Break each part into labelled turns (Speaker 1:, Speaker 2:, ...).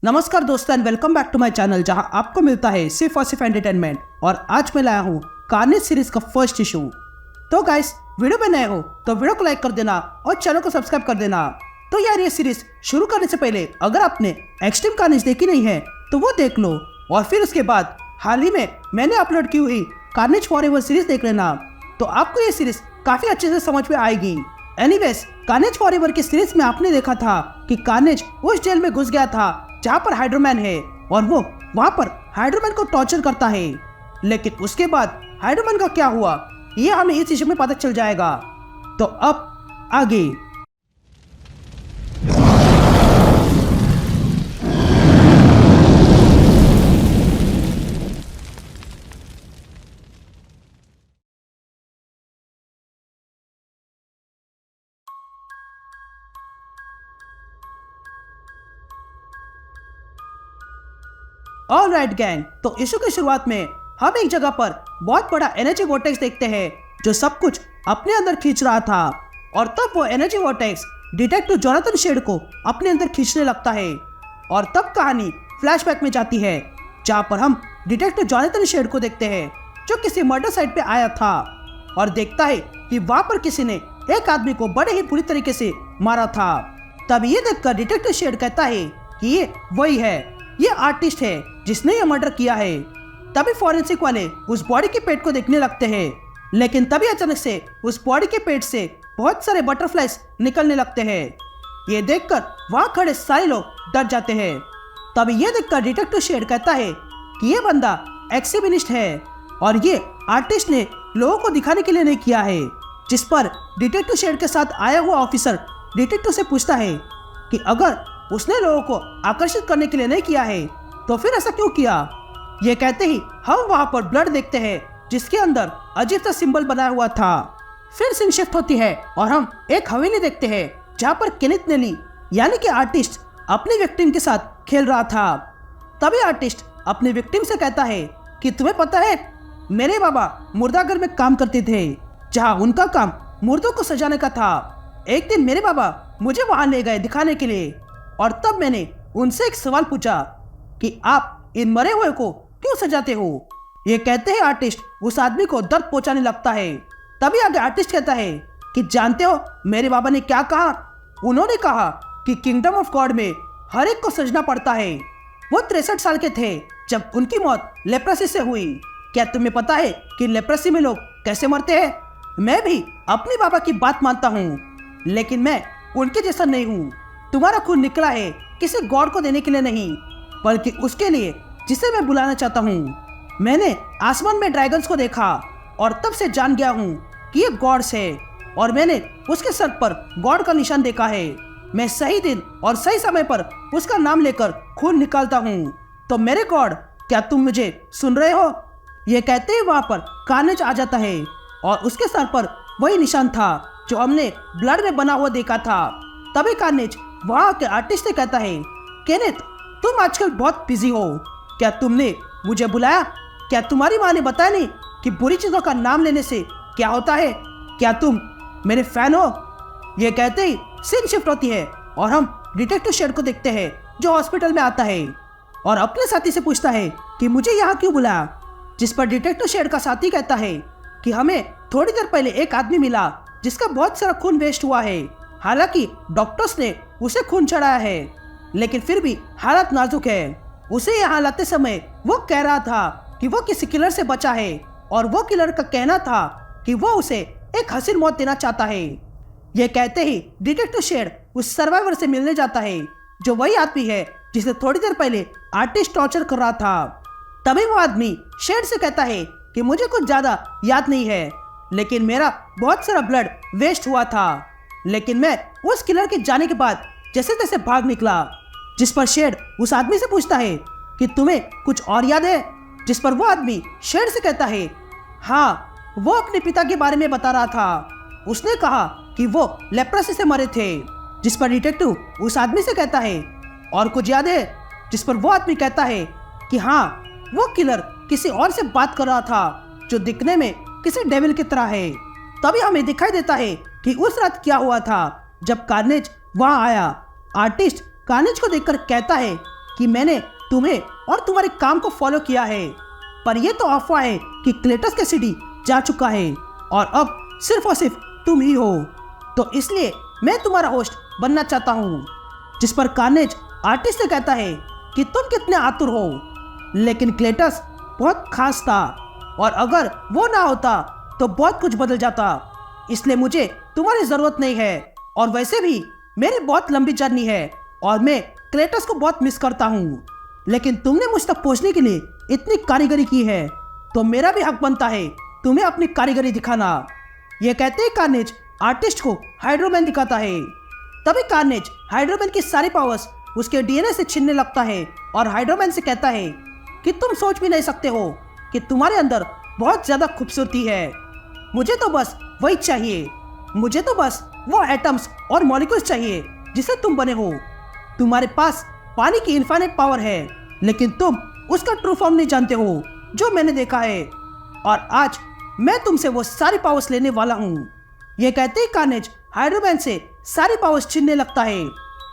Speaker 1: नमस्कार दोस्तों and welcome back to my channel जहां आपको मिलता है सिर्फ और सिर्फ एंटरटेनमेंट। और आज मैं लाया हूं कार्नेज सीरीज का फर्स्ट इशू। तो गाइस, वीडियो पे नए हो तो वीडियो को लाइक कर देना और चैनल को सब्सक्राइब कर देना। तो यार, ये सीरीज शुरू करने से पहले अगर आपने एक्सट्रीम कार्नेज देखी नहीं है तो वो देख लो, और फिर उसके बाद हाल ही में मैंने अपलोड की हुई कार्नेज फॉरएवर सीरीज देख लेना। तो आपको ये सीरीज काफी अच्छे से समझ में आएगी। एनीवेज, कार्नेज फॉरएवर की सीरीज में आपने देखा था कि कार्नेज उस जेल में घुस गया था जहाँ पर हाइड्रोमैन है और वो वहाँ पर हाइड्रोमैन को टॉर्चर करता है। लेकिन उसके बाद हाइड्रोमैन का क्या हुआ ये हमें इस इशू में पता चल जाएगा। तो अब आगे। ऑलराइट गैंग, तो इशू की शुरुआत में हम एक जगह पर बहुत बड़ा एनर्जी वोर्टेक्स देखते हैं जो सब कुछ अपने अंदर खींच रहा था। और तब वो energy vortex detective Jonathan Shed को अपने अंदर खींचने लगता है। और तब कहानी फ्लैशबैक में जाती है जहाँ पर हम डिटेक्टिव जोनाथन शेड को देखते हैं जो किसी मर्डर साइट पे आया था और देखता है कि वहाँ पर किसी ने एक आदमी को बड़े ही बुरी तरीके से मारा था। तब ये देखकर डिटेक्टिव शेड कहता है कि ये वही है, ये आर्टिस्ट है जिसने ये मर्डर किया है। तभी फॉरेंसिक वाले उस बॉडी के पेट को देखने लगते हैं, लेकिन तभी अचानक से उस बॉडी के पेट से बहुत सारे बटरफ्लाइज निकलने लगते हैं। ये देखकर वहां खड़े सारे लोग डर जाते हैं। तभी ये देखकर डिटेक्टिव शेड कहता है कि ये बंदा एक्सिबिनिस्ट है और ये आर्टिस्ट ने लोगों को दिखाने के लिए नहीं किया है। जिस पर डिटेक्टिव शेड के साथ आया हुआ ऑफिसर डिटेक्टिव से पूछता है कि अगर उसने लोगों को आकर्षित करने के लिए नहीं किया है तो फिर ऐसा क्यों किया। ये कहते ही हम वहां पर ब्लड देखते हैं जिसके अंदर अजीब सा सिंबल बना हुआ था। फिर सीन शिफ्ट होती है और हम एक हवेली देखते हैं जहां पर केनेथ नेली यानी कि आर्टिस्ट अपनी विक्टिम के साथ खेल रहा था। तभी आर्टिस्ट अपनी विक्टिम से कहता है कि तुम्हें पता है मेरे बाबा मुर्दाघर में काम करते थे जहां उनका काम मुर्दों को सजाने का था। एक दिन मेरे बाबा मुझे वहां ले गए दिखाने के लिए और तब मैंने उनसे एक सवाल पूछा कि आप इन मरे हुए को क्यों सजाते हो। ये कहते हैं आर्टिस्ट उस आदमी को दर्द पहुंचाने लगता है। तभी आगे आर्टिस्ट कहता है कि जानते हो मेरे बाबा ने क्या कहा। उन्होंने कहा कि किंगडम ऑफ गॉड में हर एक को सजना पड़ता है। वो 63 साल के थे जब उनकी मौत लेप्रेसी से हुई। क्या तुम्हें पता है कि लेप्रेसी में लोग कैसे मरते हैं। मैं भी अपने बाबा की बात मानता हूँ, लेकिन मैं उनके जैसा नहीं हूँ। तुम्हारा खून निकला है किसी गॉड को देने के लिए नहीं, बल्कि उसके लिए जिसे मैं बुलाना चाहता हूँ। मैंने आसमान में ड्रैगन्स को देखा और तब से जान गया हूँ कि ये गॉड्स है और मैंने उसके सर पर गॉड का निशान देखा है। मैं सही दिन और सही समय पर उसका नाम लेकर खून निकालता हूँ। तो मेरे गॉड, क्या तुम मुझे सुन रहे हो। ये कहते ही वहाँ पर कार्नेज आ जाता है और उसके सर पर वही निशान था जो हमने ब्लड में बना हुआ देखा था। तभी कार्नेज वहाँ के आर्टिस्ट से कहता है केनेथ, तुम आजकल बहुत बिजी हो, क्या तुमने मुझे बुलाया। क्या तुम्हारी माँ ने बताया नहीं कि बुरी चीजों का नाम लेने से क्या होता है। क्या तुम मेरे फैन हो। ये कहते ही सीन शिफ्ट होती है और हम डिटेक्टिव शेड को देखते हैं जो हॉस्पिटल में आता है और अपने साथी से पूछता है कि मुझे यहाँ क्यों बुलाया। जिस पर डिटेक्टिव शेड का साथी कहता है कि हमें थोड़ी देर पहले एक आदमी मिला जिसका बहुत सारा खून वेस्ट हुआ है। हालांकि डॉक्टर्स ने उसे खून चढ़ाया है, लेकिन फिर भी हालत नाजुक है। उसे यहाँ लाते समय वो कह रहा था कि वो किसी किलर से बचा है और वो किलर का कहना था कि वो उसे एक हसीन मौत देना चाहता है। ये कहते ही डिटेक्टिव शेड उस सर्वाइवर से मिलने जाता है जो वही आदमी है जिसे थोड़ी देर पहले आर्टिस्ट टॉर्चर कर रहा था। तभी वो आदमी शेड से कहता है कि मुझे कुछ ज्यादा याद नहीं है, लेकिन मेरा बहुत सारा ब्लड वेस्ट हुआ था, लेकिन मैं उस किलर के जाने के बाद जैसे तैसे भाग निकला। जिस पर शेड उस आदमी से पूछता है कि तुम्हें कुछ और याद है। जिस पर वो आदमी शेड से कहता है हाँ, वो अपने पिता के बारे में बता रहा था। उसने कहा कि वो लेप्रेसी से मरे थे। जिस पर डिटेक्टिव उस आदमी से कहता है और कुछ याद है। जिस पर वो आदमी कहता है कि हाँ, वो किलर किसी और से बात कर रहा था जो दिखने में किसी डेविल की तरह है। तभी हमें दिखाई देता है कि उस रात क्या हुआ था जब कार्नेज वहां आया। आर्टिस्ट कार्नेज को देखकर कहता है कि मैंने तुम्हें और तुम्हारे काम को फॉलो किया है, पर यह तो अफवाह है कि क्लेटस कैसिडी जा चुका है और अब सिर्फ और सिर्फ तुम ही हो। तो इसलिए मैं तुम्हारा होस्ट बनना चाहता हूँ। जिस पर कार्नेज आर्टिस्ट से कहता है कि तुम कितने आतुर हो, लेकिन क्लेटस बहुत खास था और अगर वो ना होता तो बहुत कुछ बदल जाता, इसलिए मुझे तुम्हारी ज़रूरत नहीं है। और वैसे भी मेरी बहुत लंबी जर्नी है और मैं क्लेटस को बहुत मिस करता हूँ, लेकिन तुमने मुझ तक पहुँचने के लिए इतनी कारीगरी की है तो मेरा भी हक बनता है तुम्हें अपनी कारीगरी दिखाना। ये कहते ही कार्नेज आर्टिस्ट को हाइड्रोमैन दिखाता है। तभी कार्नेज हाइड्रोमैन की सारी पावर्स उसके डीएनए से छीनने लगता है और हाइड्रोमैन से कहता है कि तुम सोच भी नहीं सकते हो कि तुम्हारे अंदर बहुत ज़्यादा खूबसूरती है। मुझे तो बस वही चाहिए, मुझे तो बस वो एटम्स और मॉलिक्यूल्स चाहिए जिसे तुम बने हो। तुम्हारे पास पानी की इनफाइनाइट पावर है, लेकिन तुम उसका ट्रू फॉर्म नहीं जानते हो जो मैंने देखा है, और आज मैं तुमसे वो सारी पावर्स लेने वाला हूँ। ये कहते ही कार्नेज हाइड्रोमैन से सारी पावर्स छीनने लगता है।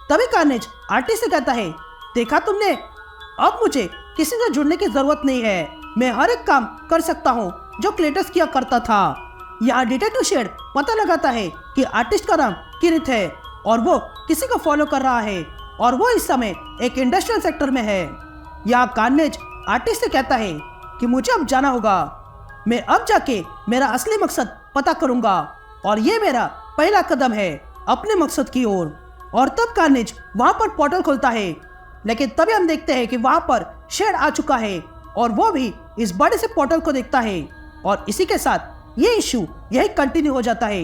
Speaker 1: तभी कार्नेज आर्टिस्ट से कहता है, देखा तुमने, अब मुझे किसी से जुड़ने की जरूरत नहीं है, मैं हर एक काम कर सकता हूँ जो क्लेटस किया करता था। यहाँ डिटेक्टिव शेड पता लगाता है कि आर्टिस्ट का नाम किरिथ है और वो किसी को फॉलो कर रहा है और वो इस समय एक इंडस्ट्रियल सेक्टर में है। यहाँ कार्नेज आर्टिस्ट से कहता है कि मुझे अब जाना होगा, मैं अब जाके मेरा असली मकसद पता करूंगा और ये मेरा पहला कदम है अपने मकसद की ओर। और तब कार्नेज वहाँ पर पोर्टल खोलता है, लेकिन तभी हम देखते हैं कि वहाँ पर शेड आ चुका है और वो भी इस बड़े से पोर्टल को देखता है और इसी के साथ ये इशू यही कंटिन्यू हो जाता है।